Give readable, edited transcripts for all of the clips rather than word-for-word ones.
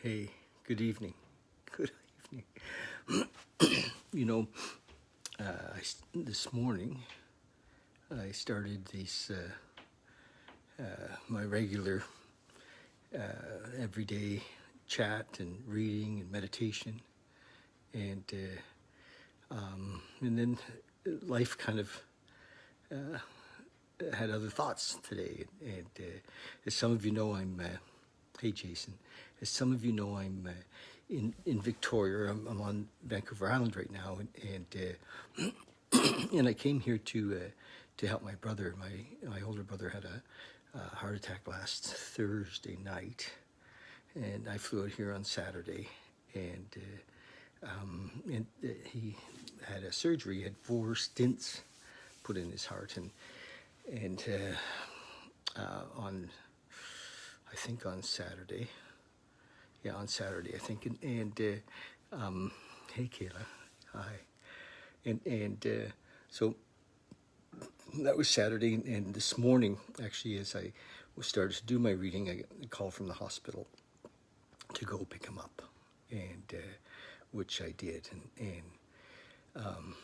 Hey, good evening. Good evening. You know, this morning I started my regular everyday chat and reading and meditation, and then life kind of had other thoughts today. And as some of you know, hey Jason, as some of you know, I'm in Victoria. I'm on Vancouver Island right now, and and I came here to help my brother. My older brother had a heart attack last Thursday night, and I flew out here on Saturday, and he had a surgery. He had 4 stents put in his heart, and on, I think on Saturday. Yeah, on Saturday, I think. Hey, Kayla, hi. So that was Saturday, and this morning, actually, as I started to do my reading, I got a call from the hospital to go pick him up, and which I did, and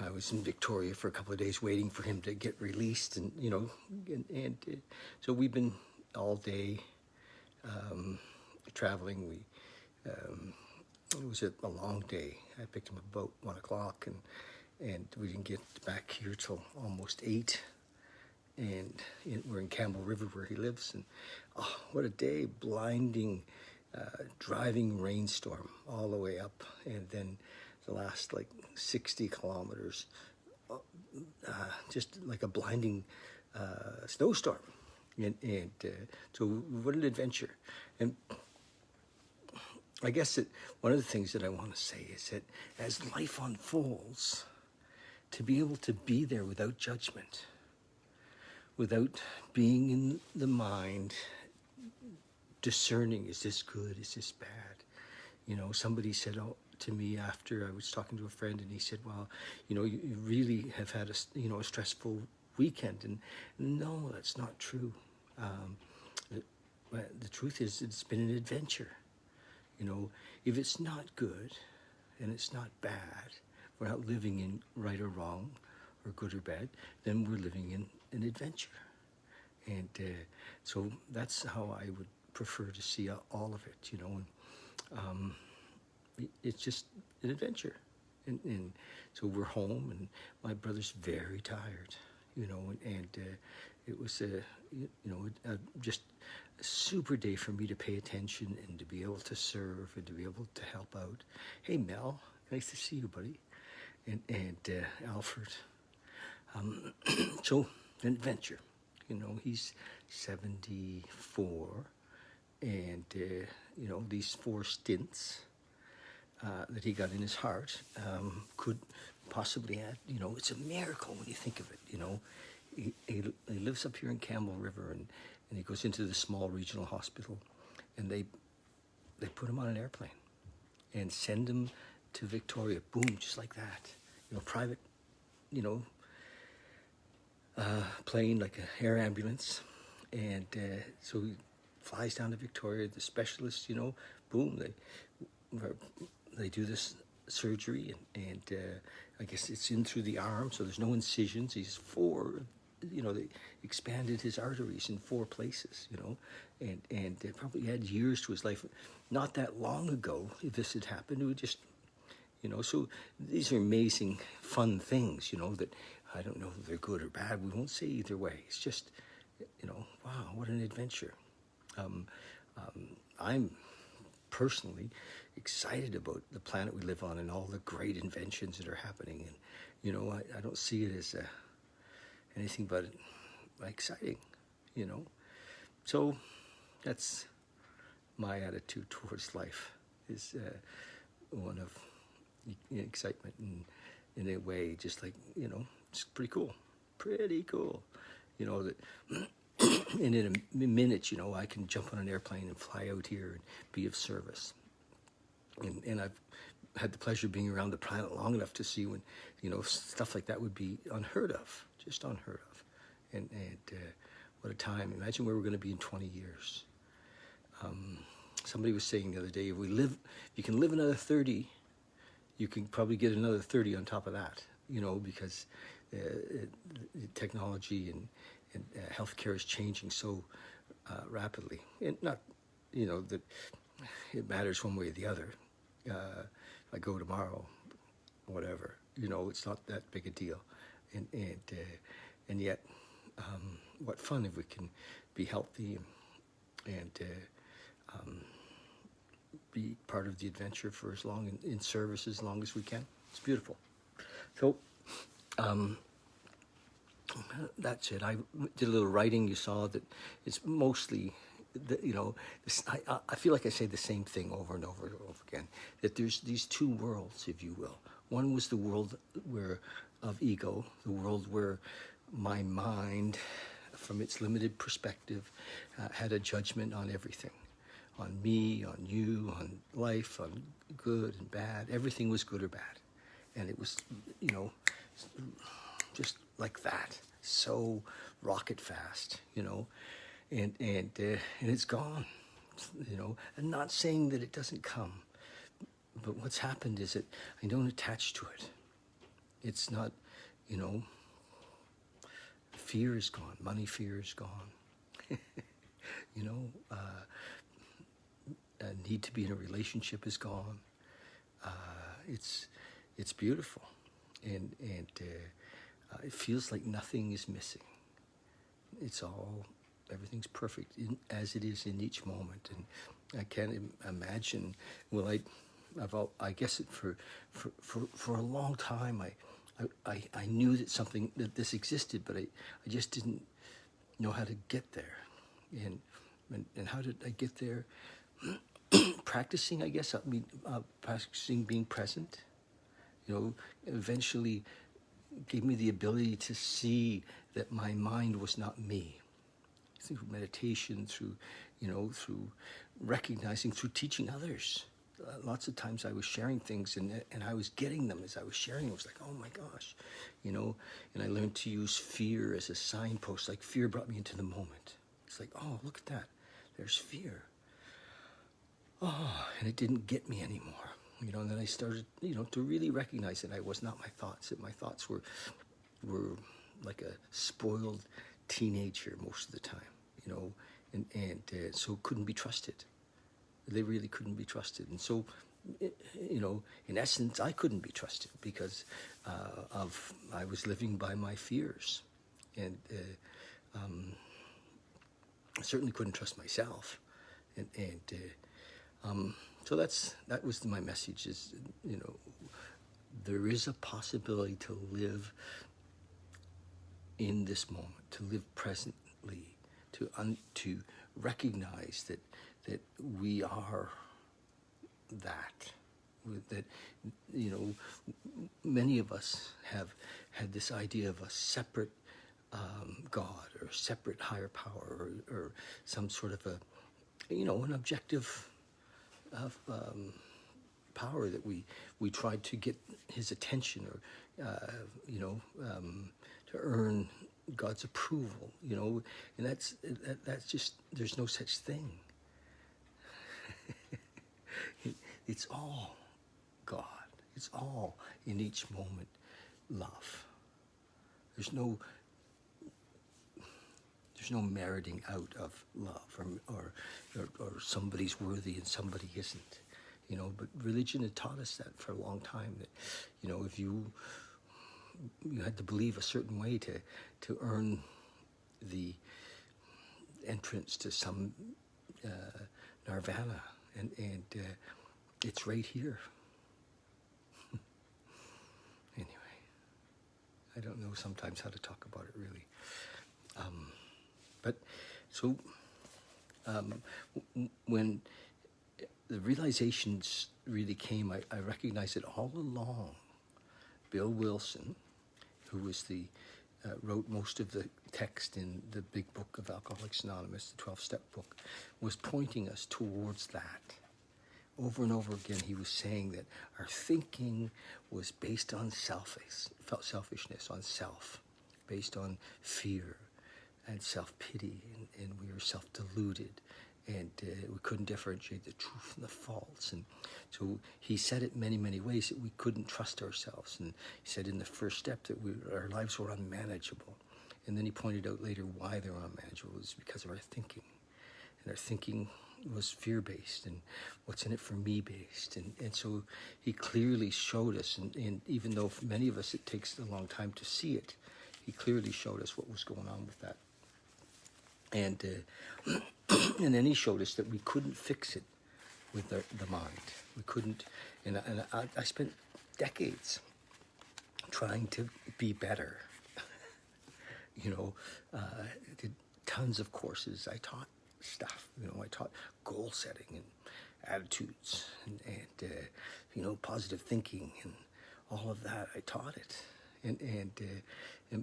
I was in Victoria for a couple of days waiting for him to get released, and so we've been all day traveling. It was a long day. I picked him up about 1 o'clock, and we didn't get back here till almost 8. And we're in Campbell River where he lives, and oh, what a day! Blinding, driving rainstorm all the way up, and then the last 60 kilometers, just like a blinding snowstorm, and so what an adventure. And I guess that one of the things that I want to say is that as life unfolds, to be able to be there without judgment, without being in the mind, discerning, is this good, is this bad? Somebody said to me after I was talking to a friend, and he said, well, you really have had a stressful weekend. And no, that's not true. The truth is, it's been an adventure. If it's not good and it's not bad, we're not living in right or wrong or good or bad, then we're living in an adventure. And so that's how I would prefer to see all of it, and it's just an adventure. And so we're home, and my brother's very tired, and it was just a super day for me to pay attention and to be able to serve and to be able to help out. Hey, Mel, nice to see you, buddy. And Alfred. So, an adventure. He's 74, and, these 4 stints that he got in his heart could possibly add, it's a miracle when you think of it, He lives up here in Campbell River, and he goes into the small regional hospital, and they put him on an airplane and send him to Victoria, boom, just like that, private, plane, like an air ambulance, and so he flies down to Victoria. The specialists, boom, they do this surgery, and I guess it's in through the arm, so there's no incisions. He's 4. They expanded his arteries in 4 places, and it probably had years to his life. Not that long ago, if this had happened, it would just, so these are amazing, fun things, that I don't know if they're good or bad. We won't say either way. It's just, wow, what an adventure. I'm personally excited about the planet we live on and all the great inventions that are happening. And, I don't see it as anything but exciting, So that's my attitude towards life, is one of excitement, and in a way, just like, it's pretty cool, that and in a minute, I can jump on an airplane and fly out here and be of service. And I've had the pleasure of being around the planet long enough to see when, stuff like that would be unheard of, just unheard of. And what a time. Imagine where we're going to be in 20 years. somebody was saying the other day, if you can live another 30, you can probably get another 30 on top of that, because technology and healthcare is changing so rapidly. And not, that it matters one way or the other. If I go tomorrow, whatever, it's not that big a deal. And yet, what fun if we can be healthy and be part of the adventure for as long, in service as long as we can. It's beautiful. So, that's it. I did a little writing. You saw that it's mostly, I feel like I say the same thing over and over and over again, that there's these two worlds, if you will. One was the world of ego, the world where my mind, from its limited perspective, had a judgment on everything. On me, on you, on life, on good and bad. Everything was good or bad. And it was, just like that. So rocket fast, and it's gone, And not saying that it doesn't come. But what's happened is that I don't attach to it. It's not, fear is gone. Money fear is gone. Need to be in a relationship is gone. It's beautiful, and it feels like nothing is missing. Everything's perfect as it is in each moment, and I can't imagine. Well, I guess it for a long time. I knew that this existed, but I just didn't know how to get there, and how did I get there? Practicing, I guess. Practicing being present. Eventually gave me the ability to see that my mind was not me. Through meditation, through recognizing, through teaching others. Lots of times I was sharing things and I was getting them as I was sharing. It was like, oh my gosh, and I learned to use fear as a signpost. Like fear brought me into the moment. It's like, oh, look at that. There's fear. Oh, and it didn't get me anymore. And then I started, to really recognize that I was not my thoughts, that my thoughts were like a spoiled teenager most of the time, and so couldn't be trusted. They really couldn't be trusted. And so, in essence, I couldn't be trusted because I was living by my fears. And I certainly couldn't trust myself. So that was my message is, there is a possibility to live in this moment, to live presently, to recognize that we are that, many of us have had this idea of a separate God or separate higher power or some sort of an objective of power that we tried to get his attention or to earn God's approval, and that's just, there's no such thing. It's all God. It's all in each moment love. There's no meriting out of love or somebody's worthy and somebody isn't, but religion had taught us that for a long time, that, if you had to believe a certain way to earn the entrance to some nirvana, and it's right here. Anyway, I don't know sometimes how to talk about it really. But so when the realizations really came, I recognized that all along, Bill Wilson, who was wrote most of the text in the big book of Alcoholics Anonymous, the 12-step book, was pointing us towards that. Over and over again, he was saying that our thinking was based on selfishness, on self, based on fear and self-pity, and we were self-deluded, and we couldn't differentiate the truth from the false. And so he said it many, many ways that we couldn't trust ourselves. And he said in the first step that our lives were unmanageable. And then he pointed out later why they were unmanageable. It was because of our thinking. And our thinking was fear-based and what's in it for me-based. And so he clearly showed us, and even though for many of us it takes a long time to see it, he clearly showed us what was going on with that. And and then he showed us that we couldn't fix it with the mind. We couldn't, and I spent decades trying to be better. Did tons of courses. I taught stuff. I taught goal setting and attitudes and positive thinking and all of that. I taught it,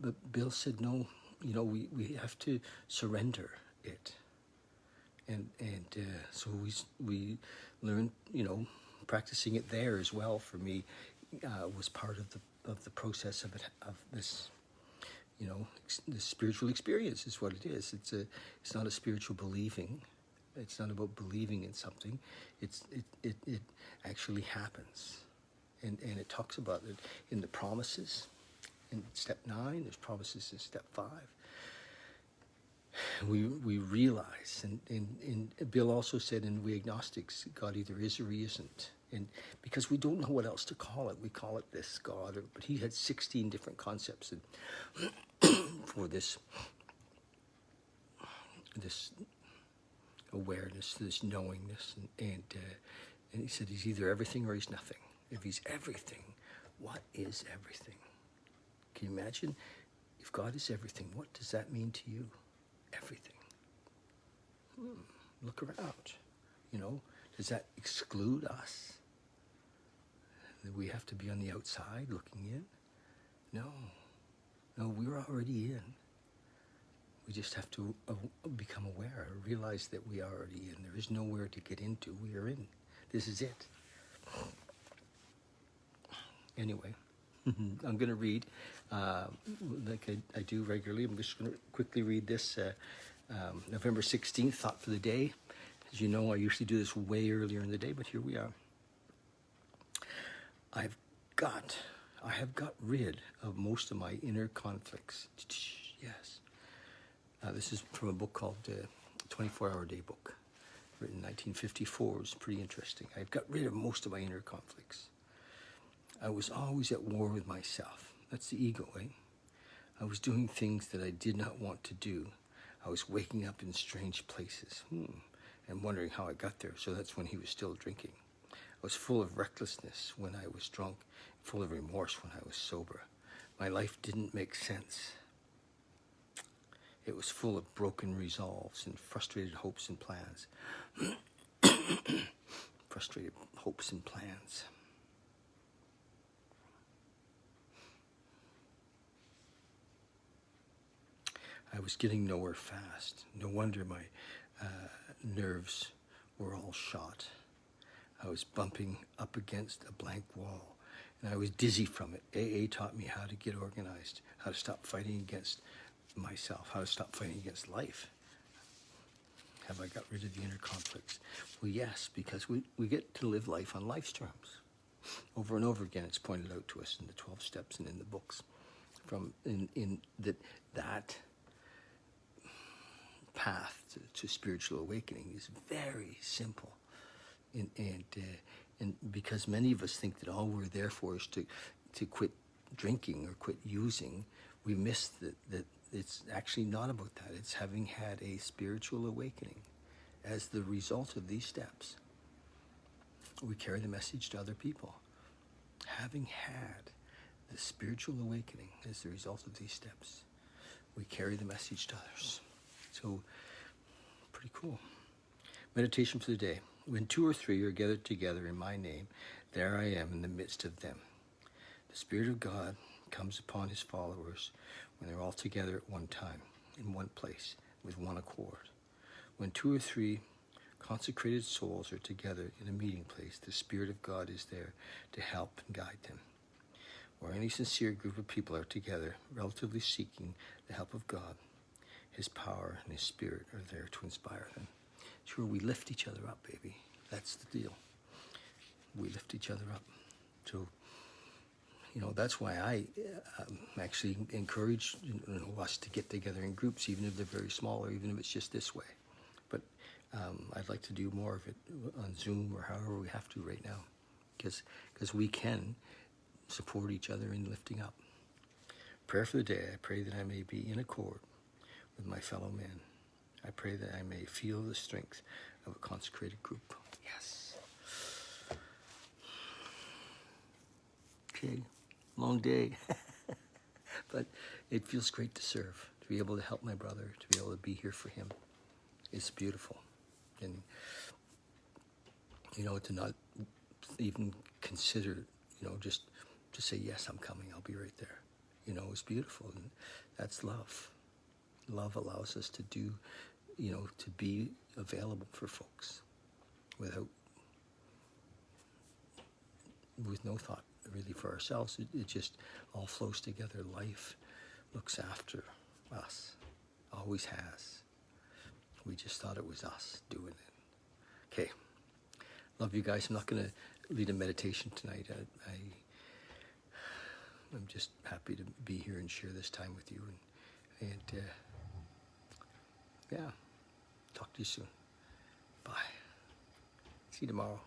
but Bill said no. We have to surrender it, and so we learned. Practicing it there as well for me was part of the process of this. The spiritual experience is what it is. It's not a spiritual believing. It's not about believing in something. It actually happens, and it talks about it in the promises. In step 9, there's promises in step 5. We realize, and Bill also said, and we agnostics, God either is or he isn't. And because we don't know what else to call it, we call it this God. But he had 16 different concepts for this awareness, this knowingness, and he said he's either everything or he's nothing. If he's everything, what is everything? Can you imagine if God is everything? What does that mean to you? Everything. Look around. Does that exclude us? That we have to be on the outside looking in? No, we're already in. We just have to become aware, realize that we are already in. There is nowhere to get into. We are in. This is it. Anyway, I'm going to read, like I do regularly. I'm just going to quickly read this. November 16th, thought for the day. As you know, I usually do this way earlier in the day, but here we are. I have got rid of most of my inner conflicts. Yes. This is from a book called 24-Hour Day Book, written in 1954. It's pretty interesting. I've got rid of most of my inner conflicts. I was always at war with myself. That's the ego, eh? I was doing things that I did not want to do. I was waking up in strange places and wondering how I got there. So that's when he was still drinking. I was full of recklessness when I was drunk, full of remorse when I was sober. My life didn't make sense. It was full of broken resolves and frustrated hopes and plans. Frustrated hopes and plans. I was getting nowhere fast. No wonder my nerves were all shot. I was bumping up against a blank wall, and I was dizzy from it. AA taught me how to get organized, how to stop fighting against myself, how to stop fighting against life. Have I got rid of the inner conflicts? Well, yes, because we get to live life on life's terms. Over and over again, it's pointed out to us in the 12 steps and in the books. In that path to spiritual awakening is very simple. And because many of us think that all we're there for is to quit drinking or quit using, we miss that it's actually not about that. It's having had a spiritual awakening as the result of these steps. We carry the message to other people. Having had the spiritual awakening as the result of these steps, we carry the message to others. So, pretty cool. Meditation for the day. When 2 or 3 are gathered together in my name, there I am in the midst of them. The Spirit of God comes upon his followers when they're all together at one time, in one place, with one accord. When 2 or 3 consecrated souls are together in a meeting place, the Spirit of God is there to help and guide them. Or any sincere group of people are together, relatively seeking the help of God, his power and his Spirit are there to inspire them. It's where we lift each other up, baby. That's the deal. We lift each other up. So, that's why I actually encourage us to get together in groups, even if they're very small or even if it's just this way. But I'd like to do more of it on Zoom or however we have to right now, because we can support each other in lifting up. Prayer for the day. I pray that I may be in accord with my fellow men. I pray that I may feel the strength of a consecrated group. Yes. Okay, long day. But it feels great to serve, to be able to help my brother, to be able to be here for him. It's beautiful. And, to not even consider, just to say, yes, I'm coming, I'll be right there. It's beautiful. And that's love. Love allows us to do, to be available for folks with no thought really for ourselves. It just all flows together. Life looks after us, always has. We just thought it was us doing it. Okay, love you guys. I'm not going to lead a meditation tonight. I'm just happy to be here and share this time with you. And yeah, talk to you soon. Bye. See you tomorrow.